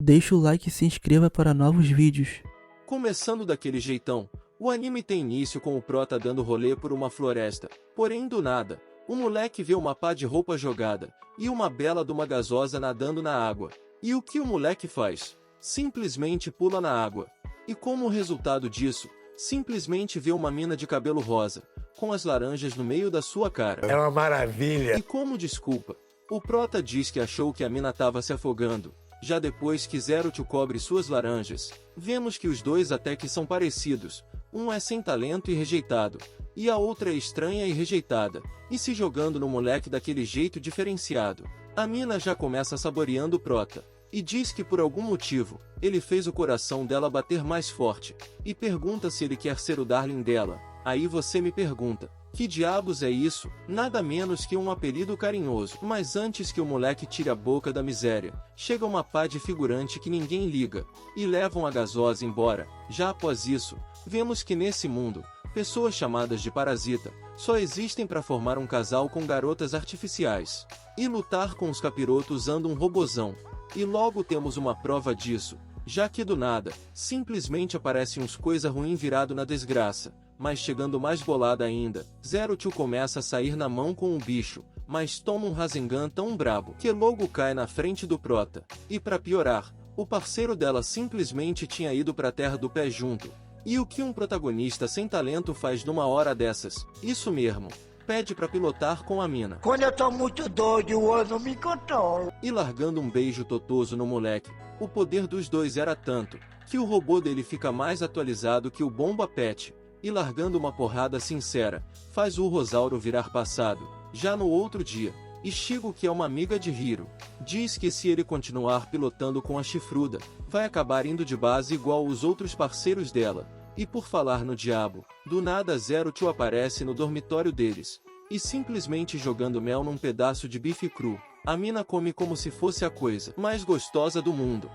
Deixa o like e se inscreva para novos vídeos. Começando daquele jeitão, o anime tem início com o prota dando rolê por uma floresta, porém do nada, o moleque vê uma pá de roupa jogada, e uma bela de uma gasosa nadando na água. E o que o moleque faz? Simplesmente pula na água. E como resultado disso, simplesmente vê uma mina de cabelo rosa, com as laranjas no meio da sua cara. É uma maravilha. E como desculpa, o prota diz que achou que a mina tava se afogando. Já depois que Zero te cobre suas laranjas, vemos que os dois até que são parecidos. Um é sem talento e rejeitado, e a outra é estranha e rejeitada, e se jogando no moleque daquele jeito diferenciado. A mina já começa saboreando o prota, e diz que por algum motivo, ele fez o coração dela bater mais forte, e pergunta se ele quer ser o darling dela. Aí você me pergunta, que diabos é isso? Nada menos que um apelido carinhoso. Mas antes que o moleque tire a boca da miséria, chega uma pá de figurante que ninguém liga, e levam a gasosa embora. Já após isso, vemos que nesse mundo, pessoas chamadas de parasita, só existem para formar um casal com garotas artificiais, e lutar com os capirotos usando um robozão. E logo temos uma prova disso, já que do nada, simplesmente aparece uns coisa ruim virado na desgraça. Mas chegando mais bolada ainda, Zero Tio começa a sair na mão com o bicho, mas toma um Rasengan tão brabo que logo cai na frente do prota. E pra piorar, o parceiro dela simplesmente tinha ido pra terra do pé junto. E o que um protagonista sem talento faz numa hora dessas? Isso mesmo, pede pra pilotar com a mina. Quando eu tô muito doido, eu não me controlo. E largando um beijo totoso no moleque, o poder dos dois era tanto, que o robô dele fica mais atualizado que o Bomba Pet. E largando uma porrada sincera, faz o Rosauro virar passado. Já no outro dia, Ichigo, que é uma amiga de Hiro, diz que se ele continuar pilotando com a chifruda, vai acabar indo de base igual os outros parceiros dela. E por falar no diabo, do nada Zero Tio aparece no dormitório deles, e simplesmente jogando mel num pedaço de bife cru. A mina come como se fosse a coisa mais gostosa do mundo.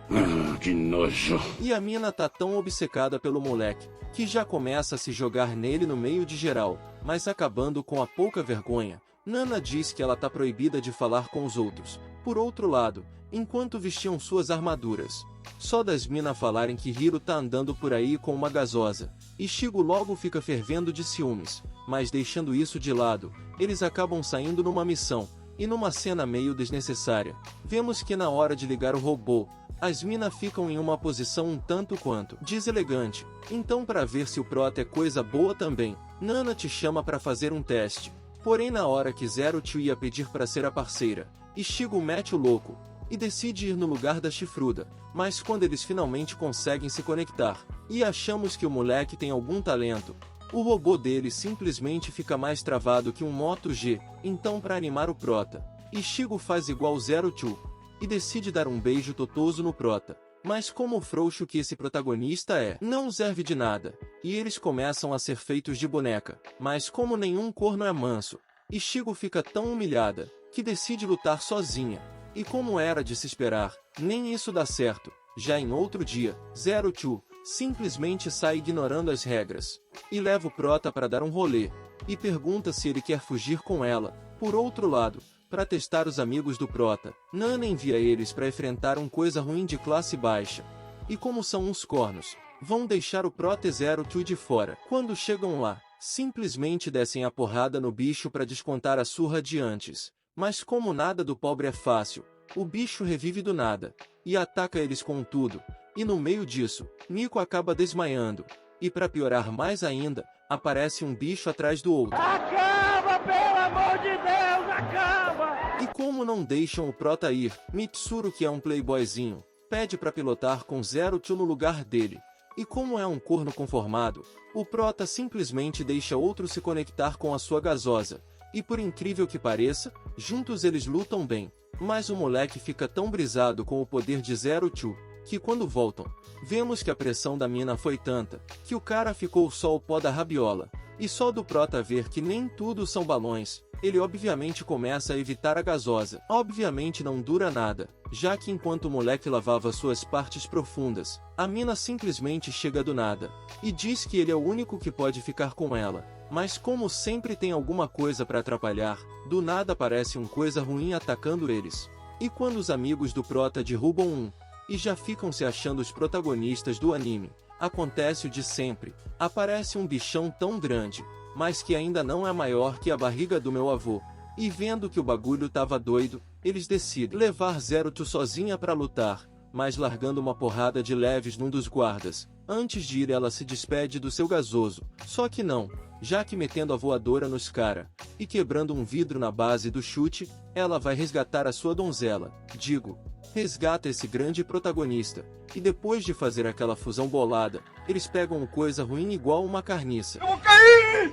Que nojo. E a mina tá tão obcecada pelo moleque, que já começa a se jogar nele no meio de geral, mas acabando com a pouca vergonha. Nana diz que ela tá proibida de falar com os outros. Por outro lado, enquanto vestiam suas armaduras, só das mina falarem que Hiro tá andando por aí com uma gasosa, Ichigo logo fica fervendo de ciúmes, mas deixando isso de lado, eles acabam saindo numa missão. E numa cena meio desnecessária, vemos que na hora de ligar o robô, as mina ficam em uma posição um tanto quanto deselegante. Então, para ver se o prota é coisa boa também, Nana te chama para fazer um teste. Porém, na hora que Zero Tio ia pedir para ser a parceira, Ichigo mete o louco e decide ir no lugar da chifruda. Mas quando eles finalmente conseguem se conectar e achamos que o moleque tem algum talento, o robô dele simplesmente fica mais travado que um Moto G. Então, para animar o prota, Ichigo faz igual Zero Tio e decide dar um beijo totoso no prota. Mas como frouxo que esse protagonista é, não serve de nada, e eles começam a ser feitos de boneca. Mas como nenhum corno é manso, Ichigo fica tão humilhada, que decide lutar sozinha. E como era de se esperar, nem isso dá certo. Já em outro dia, Zero Tio simplesmente sai ignorando as regras, e leva o prota para dar um rolê, e pergunta se ele quer fugir com ela. Por outro lado, para testar os amigos do prota, Nana envia eles para enfrentar um coisa ruim de classe baixa. E como são uns cornos, vão deixar o prota e Zero Tio de fora. Quando chegam lá, simplesmente descem a porrada no bicho para descontar a surra de antes. Mas como nada do pobre é fácil, o bicho revive do nada, e ataca eles com tudo. E no meio disso, Nico acaba desmaiando. E para piorar mais ainda, aparece um bicho atrás do outro. Acaba, pelo amor de Deus, acaba! E como não deixam o prota ir, Mitsuru, que é um playboyzinho, pede para pilotar com Zero Tio no lugar dele. E como é um corno conformado, o prota simplesmente deixa outro se conectar com a sua gasosa. E por incrível que pareça, juntos eles lutam bem. Mas o moleque fica tão brisado com o poder de Zero Tio, que quando voltam, vemos que a pressão da mina foi tanta, que o cara ficou só o pó da rabiola. E só do prota ver que nem tudo são balões, ele obviamente começa a evitar a gasosa. Obviamente não dura nada, já que enquanto o moleque lavava suas partes profundas, a mina simplesmente chega do nada, e diz que ele é o único que pode ficar com ela. Mas como sempre tem alguma coisa para atrapalhar, do nada aparece um coisa ruim atacando eles. E quando os amigos do prota derrubam um, e já ficam se achando os protagonistas do anime. Acontece o de sempre, aparece um bichão tão grande, mas que ainda não é maior que a barriga do meu avô. E vendo que o bagulho tava doido, eles decidem levar Zero-Two sozinha pra lutar, mas largando uma porrada de leves num dos guardas. Antes de ir ela se despede do seu gasoso, só que não, já que metendo a voadora nos cara, e quebrando um vidro na base do chute, ela vai resgatar a sua donzela. Digo, resgata esse grande protagonista, e depois de fazer aquela fusão bolada, eles pegam uma coisa ruim igual uma carniça.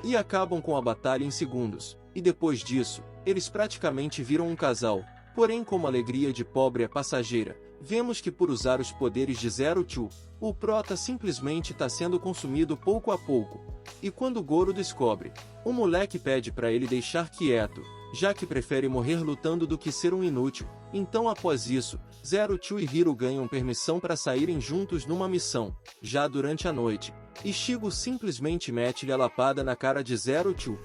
E acabam com a batalha em segundos, e depois disso, eles praticamente viram um casal. Porém, como a alegria de pobre é passageira, vemos que por usar os poderes de Zero-Two, o prota simplesmente está sendo consumido pouco a pouco. E quando Goro descobre, o moleque pede para ele deixar quieto, já que prefere morrer lutando do que ser um inútil. Então após isso, Zero-Two e Hiro ganham permissão para saírem juntos numa missão. Já durante a noite, Ichigo simplesmente mete-lhe a lapada na cara de Zero-Two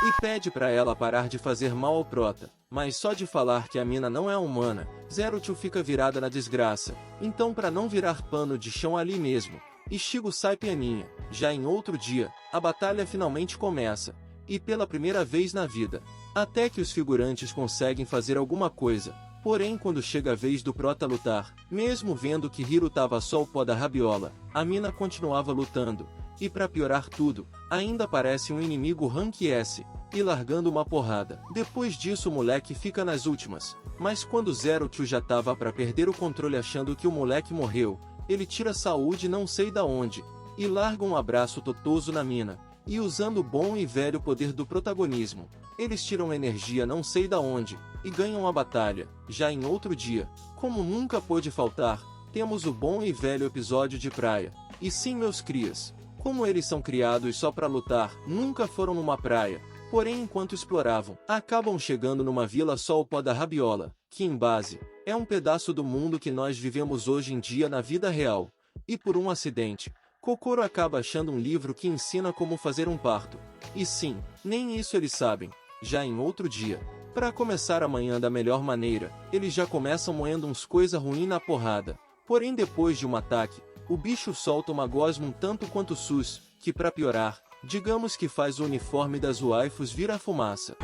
e pede para ela parar de fazer mal ao prota. Mas só de falar que a mina não é humana, Zero-Two fica virada na desgraça. Então para não virar pano de chão ali mesmo, Ichigo sai pianinha. Já em outro dia, a batalha finalmente começa. E pela primeira vez na vida, até que os figurantes conseguem fazer alguma coisa. Porém, quando chega a vez do prota lutar, mesmo vendo que Hiro tava só o pó da rabiola, a mina continuava lutando. E pra piorar tudo, ainda aparece um inimigo Rank S, e largando uma porrada. Depois disso o moleque fica nas últimas. Mas quando Zero-Two já tava pra perder o controle achando que o moleque morreu, ele tira saúde não sei da onde, e larga um abraço totoso na mina. E usando o bom e velho poder do protagonismo, eles tiram energia não sei da onde, e ganham a batalha. Já em outro dia, como nunca pôde faltar, temos o bom e velho episódio de praia. E sim, meus crias, como eles são criados só pra lutar, nunca foram numa praia. Porém, enquanto exploravam, acabam chegando numa vila só o pó da rabiola, que em base, é um pedaço do mundo que nós vivemos hoje em dia na vida real. E por um acidente, Kokoro acaba achando um livro que ensina como fazer um parto. E sim, nem isso eles sabem. Já em outro dia, para começar a manhã da melhor maneira, eles já começam moendo uns coisa ruim na porrada. Porém, depois de um ataque, o bicho solta uma gosma um tanto quanto sus, que pra piorar, digamos que faz o uniforme das waifus virar fumaça.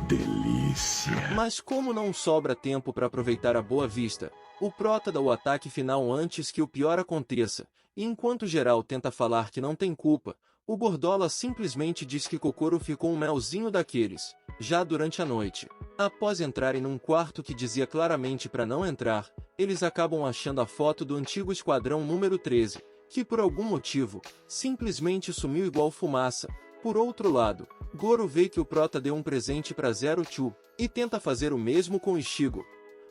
Delícia. Mas como não sobra tempo para aproveitar a boa vista, o prota dá o ataque final antes que o pior aconteça, e enquanto geral tenta falar que não tem culpa, o Gordola simplesmente diz que Kokoro ficou um melzinho daqueles. Já durante a noite, após entrarem num quarto que dizia claramente para não entrar, eles acabam achando a foto do antigo esquadrão número 13, que por algum motivo, simplesmente sumiu igual fumaça. Por outro lado, Goro vê que o prota deu um presente para Zero-Two, e tenta fazer o mesmo com Ichigo.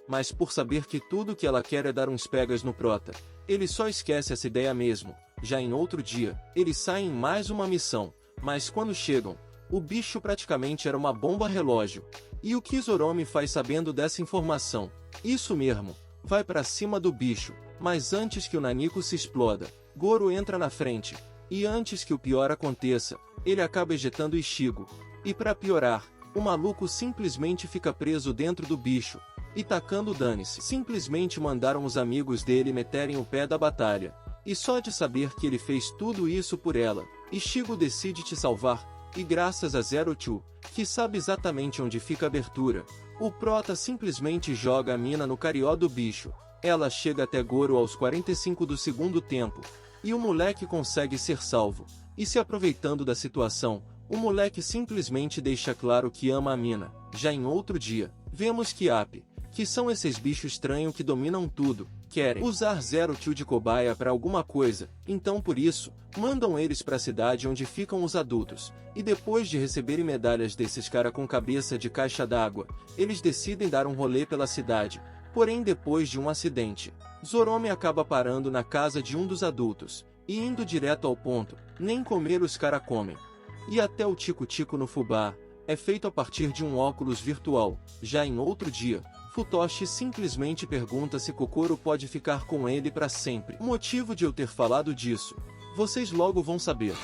Mas por saber que tudo que ela quer é dar uns pegas no prota, ele só esquece essa ideia mesmo. Já em outro dia, eles saem em mais uma missão, mas quando chegam, o bicho praticamente era uma bomba relógio. E o que Zoromi faz sabendo dessa informação? Isso mesmo, vai pra cima do bicho, mas antes que o Naniko se exploda, Goro entra na frente, e antes que o pior aconteça, ele acaba ejetando Ichigo. E pra piorar, o maluco simplesmente fica preso dentro do bicho, e tacando dane-se. Simplesmente mandaram os amigos dele meterem o pé da batalha. E só de saber que ele fez tudo isso por ela, Ichigo decide te salvar, e graças a Zero-Two, que sabe exatamente onde fica a abertura, o prota simplesmente joga a mina no carió do bicho. Ela chega até Goro aos 45 do segundo tempo, e o moleque consegue ser salvo. E se aproveitando da situação, o moleque simplesmente deixa claro que ama a mina. Já em outro dia, vemos que Ape, que são esses bichos estranhos que dominam tudo, querem usar Zero-Two de cobaia para alguma coisa, então por isso, mandam eles para a cidade onde ficam os adultos, e depois de receberem medalhas desses cara com cabeça de caixa d'água, eles decidem dar um rolê pela cidade. Porém, depois de um acidente, Zoromi acaba parando na casa de um dos adultos, e indo direto ao ponto, nem comer os cara comem. E até o tico-tico no fubá é feito a partir de um óculos virtual. Já em outro dia, Futoshi simplesmente pergunta se Kokoro pode ficar com ele para sempre. O motivo de eu ter falado disso, vocês logo vão saber.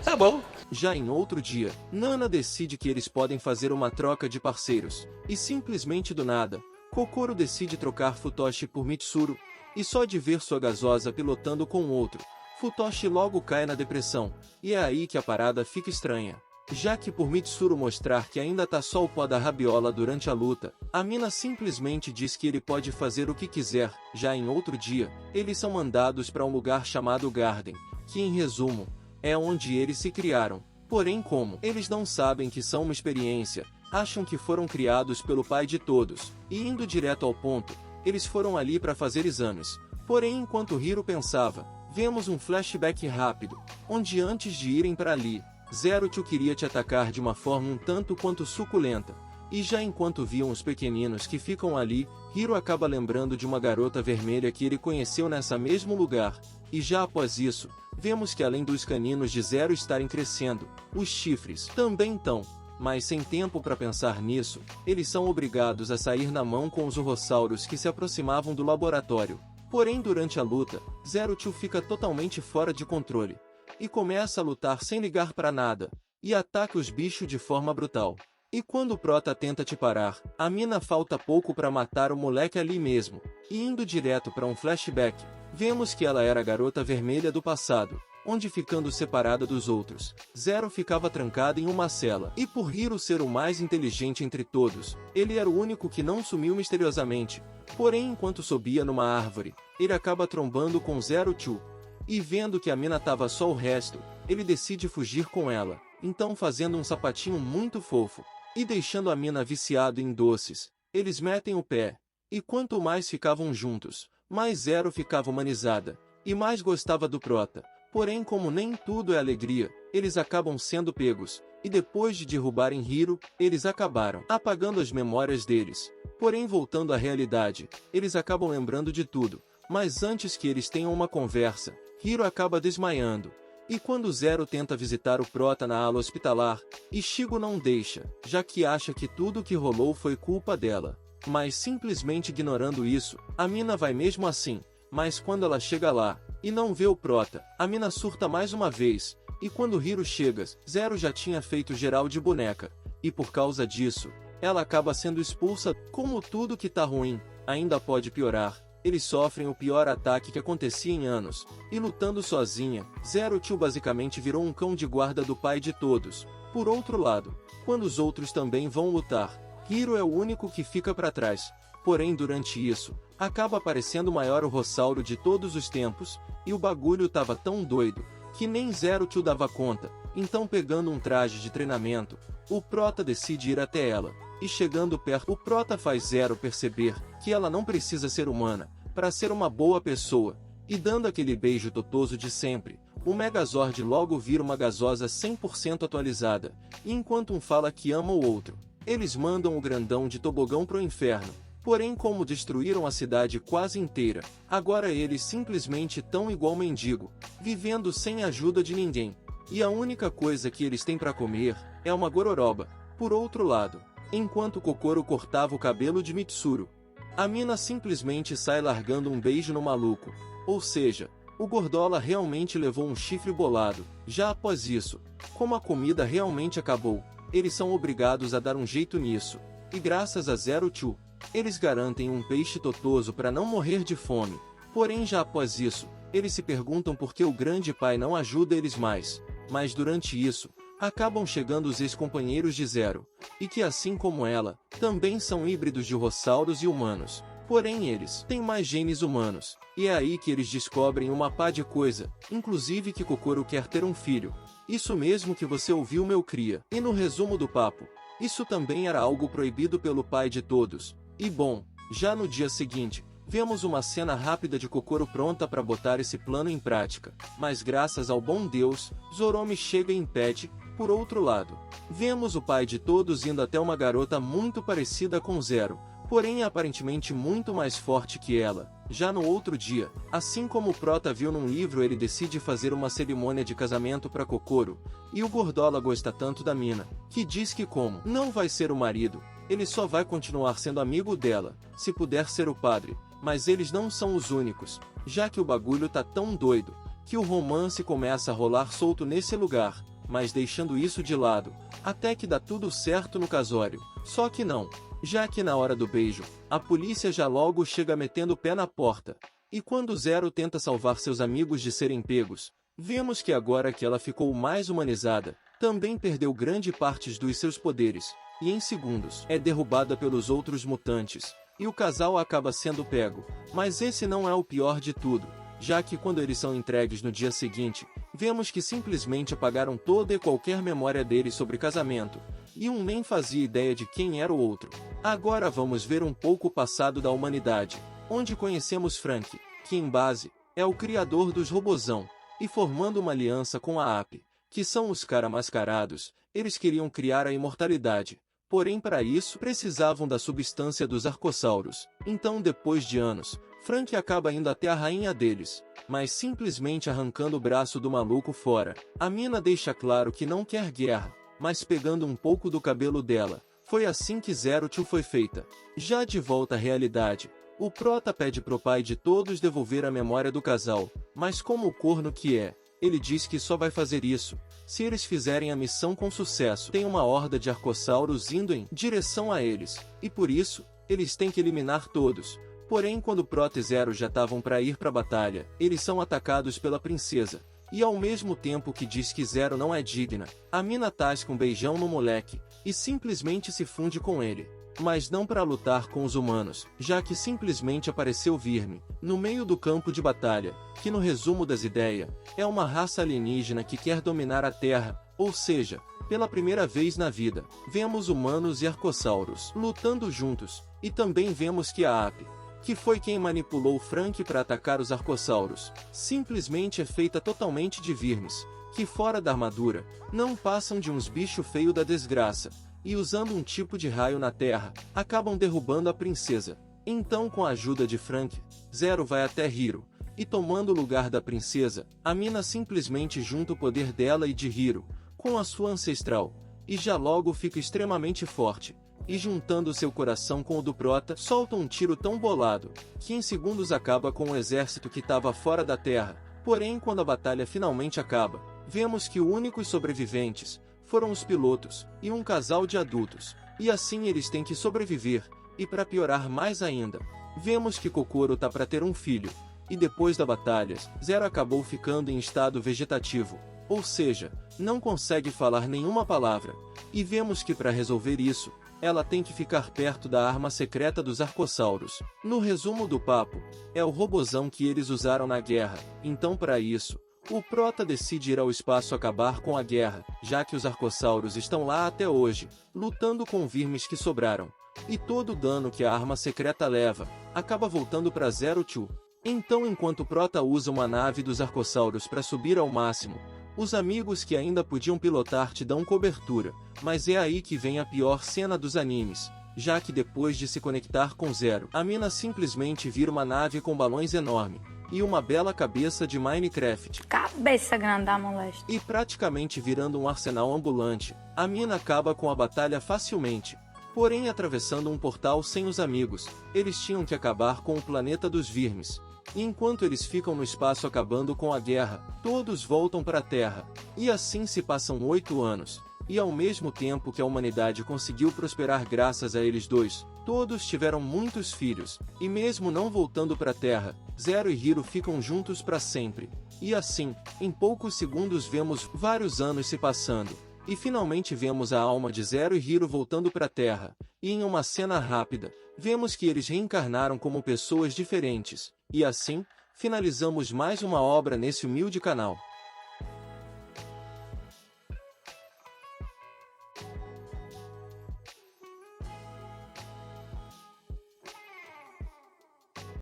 Tá bom. Já em outro dia, Nana decide que eles podem fazer uma troca de parceiros, e simplesmente do nada, Kokoro decide trocar Futoshi por Mitsuru, e só de ver sua gasosa pilotando com outro, Futoshi logo cai na depressão, e é aí que a parada fica estranha. Já que por Mitsuru mostrar que ainda tá só o pó da rabiola durante a luta, a mina simplesmente diz que ele pode fazer o que quiser. Já em outro dia, eles são mandados para um lugar chamado Garden, que em resumo, é onde eles se criaram. Porém, como eles não sabem que são uma experiência, acham que foram criados pelo pai de todos, e indo direto ao ponto, eles foram ali para fazer exames. Porém, enquanto Hiro pensava, vemos um flashback rápido, onde antes de irem para ali, Zero-Two queria te atacar de uma forma um tanto quanto suculenta, e já enquanto viam os pequeninos que ficam ali, Hiro acaba lembrando de uma garota vermelha que ele conheceu nessa mesmo lugar, e já após isso, vemos que além dos caninos de Zero estarem crescendo, os chifres também estão, mas sem tempo para pensar nisso, eles são obrigados a sair na mão com os urrossauros que se aproximavam do laboratório. Porém, durante a luta, Zero-Two fica totalmente fora de controle, e começa a lutar sem ligar para nada, e ataca os bichos de forma brutal. E quando o Prota tenta te parar, a mina falta pouco para matar o moleque ali mesmo, e indo direto para um flashback, vemos que ela era a garota vermelha do passado, onde ficando separada dos outros, Zero ficava trancada em uma cela. E por Hiro ser o mais inteligente entre todos, ele era o único que não sumiu misteriosamente. Porém, enquanto subia numa árvore, ele acaba trombando com Zero-Two. E vendo que a mina tava só o resto, ele decide fugir com ela, então fazendo um sapatinho muito fofo, e deixando a mina viciado em doces, eles metem o pé. E quanto mais ficavam juntos, mais Zero ficava humanizada, e mais gostava do Prota. Porém, como nem tudo é alegria, eles acabam sendo pegos, e depois de derrubarem Hiro, eles acabaram apagando as memórias deles. Porém, voltando à realidade, eles acabam lembrando de tudo, mas antes que eles tenham uma conversa, Hiro acaba desmaiando. E quando Zero tenta visitar o Prota na ala hospitalar, Ichigo não deixa, já que acha que tudo o que rolou foi culpa dela. Mas simplesmente ignorando isso, a mina vai mesmo assim. Mas quando ela chega lá, e não vê o Prota, a mina surta mais uma vez, e quando Hiro chega, Zero já tinha feito geral de boneca, e por causa disso, ela acaba sendo expulsa. Como tudo que tá ruim, ainda pode piorar, eles sofrem o pior ataque que acontecia em anos, e lutando sozinha, Zero-Two basicamente virou um cão de guarda do pai de todos. Por outro lado, quando os outros também vão lutar, Hiro é o único que fica para trás. Porém, durante isso, acaba aparecendo o maior urrossauro de todos os tempos, e o bagulho tava tão doido, que nem Zero-Two dava conta. Então, pegando um traje de treinamento, o Prota decide ir até ela, e chegando perto, o Prota faz Zero perceber que ela não precisa ser humana para ser uma boa pessoa, e dando aquele beijo totoso de sempre, o Megazord logo vira uma gasosa 100% atualizada, e enquanto um fala que ama o outro, eles mandam o grandão de tobogão pro inferno. Porém, como destruíram a cidade quase inteira, agora eles simplesmente tão igual mendigo, vivendo sem ajuda de ninguém. E a única coisa que eles têm para comer é uma gororoba. Por outro lado, enquanto Kokoro cortava o cabelo de Mitsuru, a mina simplesmente sai largando um beijo no maluco. Ou seja, o Gordola realmente levou um chifre bolado. Já após isso, como a comida realmente acabou, eles são obrigados a dar um jeito nisso. E graças a Zero-Two, eles garantem um peixe totoso para não morrer de fome. Porém, já após isso, eles se perguntam por que o grande pai não ajuda eles mais. Mas durante isso, acabam chegando os ex-companheiros de Zero, e que assim como ela, também são híbridos de rossauros e humanos. Porém eles têm mais genes humanos, e é aí que eles descobrem uma pá de coisa, inclusive que Kokoro quer ter um filho. Isso mesmo que você ouviu, meu cria. E no resumo do papo, isso também era algo proibido pelo pai de todos. E bom, já no dia seguinte, vemos uma cena rápida de Kokoro pronta para botar esse plano em prática, mas graças ao bom Deus, Zoromi chega e impede. Por outro lado, vemos o pai de todos indo até uma garota muito parecida com Zero, porém aparentemente muito mais forte que ela. Já no outro dia, assim como o Prota viu num livro, ele decide fazer uma cerimônia de casamento para Kokoro, e o Gordola gosta tanto da mina, que diz que como não vai ser o marido, ele só vai continuar sendo amigo dela, se puder ser o padre. Mas eles não são os únicos, já que o bagulho tá tão doido, que o romance começa a rolar solto nesse lugar, mas deixando isso de lado, até que dá tudo certo no casório. Só que não, já que na hora do beijo, a polícia já logo chega metendo o pé na porta, E quando Zero tenta salvar seus amigos de serem pegos, vemos que agora que ela ficou mais humanizada, também perdeu grande parte dos seus poderes, e em segundos é derrubada pelos outros mutantes, e o casal acaba sendo pego. Mas esse não é o pior de tudo, já que quando eles são entregues no dia seguinte, vemos que simplesmente apagaram toda e qualquer memória deles sobre casamento, e um nem fazia ideia de quem era o outro. Agora vamos ver um pouco o passado da humanidade, onde conhecemos Frank, que em base, é o criador dos Robozão, e formando uma aliança com a AP, que são os cara mascarados, eles queriam criar a imortalidade. Porém para isso precisavam da substância dos arcossauros. Então depois de anos, Frank acaba indo até a rainha deles, mas simplesmente arrancando o braço do maluco fora. A mina deixa claro que não quer guerra, mas pegando um pouco do cabelo dela. Foi assim que Zero Two foi feita. Já de volta à realidade, o Prota pede pro pai de todos devolver a memória do casal, mas como o corno que é, ele diz que só vai fazer isso se eles fizerem a missão com sucesso. Tem uma horda de arcossauros indo em direção a eles, e por isso, eles têm que eliminar todos. Porém quando Prota e Zero já estavam para ir para a batalha, eles são atacados pela princesa, e ao mesmo tempo que diz que Zero não é digna, a mina tasca um beijão no moleque, e simplesmente se funde com ele. Mas não para lutar com os humanos, já que simplesmente apareceu Virme, no meio do campo de batalha, que no resumo das ideias, é uma raça alienígena que quer dominar a Terra, ou seja, pela primeira vez na vida, vemos humanos e arcossauros lutando juntos, e também vemos que a AP, que foi quem manipulou Frank para atacar os arcossauros, simplesmente é feita totalmente de Virmes, que fora da armadura, não passam de uns bichos feios da desgraça, e usando um tipo de raio na Terra, acabam derrubando a princesa. Então com a ajuda de Frank, Zero vai até Hiro, e tomando o lugar da princesa, a mina simplesmente junta o poder dela e de Hiro, com a sua ancestral, e já logo fica extremamente forte, e juntando seu coração com o do Prota, solta um tiro tão bolado, que em segundos acaba com o exército que estava fora da Terra. Porém quando a batalha finalmente acaba, vemos que os únicos sobreviventes foram os pilotos, e um casal de adultos, e assim eles têm que sobreviver, e para piorar mais ainda, vemos que Kokoro tá para ter um filho, e depois da batalha, Zero acabou ficando em estado vegetativo, ou seja, não consegue falar nenhuma palavra, e vemos que para resolver isso, ela tem que ficar perto da arma secreta dos arcossauros. No resumo do papo, é o robozão que eles usaram na guerra, então para isso, o Prota decide ir ao espaço acabar com a guerra, já que os arcossauros estão lá até hoje, lutando com Virmes que sobraram. E todo o dano que a arma secreta leva, acaba voltando para Zero Two. Então enquanto o Prota usa uma nave dos arcossauros para subir ao máximo, os amigos que ainda podiam pilotar te dão cobertura, mas é aí que vem a pior cena dos animes, já que depois de se conectar com Zero, a mina simplesmente vira uma nave com balões enorme e uma bela cabeça de Minecraft. Cabeça grande, moleste. E praticamente virando um arsenal ambulante, a mina acaba com a batalha facilmente. Porém atravessando um portal sem os amigos, eles tinham que acabar com o planeta dos Virmes. E enquanto eles ficam no espaço acabando com a guerra, todos voltam para a Terra. E assim se passam 8 anos. E ao mesmo tempo que a humanidade conseguiu prosperar graças a eles dois, todos tiveram muitos filhos, e mesmo não voltando para a Terra, Zero e Hiro ficam juntos para sempre. E assim, em poucos segundos vemos vários anos se passando, e finalmente vemos a alma de Zero e Hiro voltando para a Terra, e em uma cena rápida, vemos que eles reencarnaram como pessoas diferentes, e assim, finalizamos mais uma obra nesse humilde canal.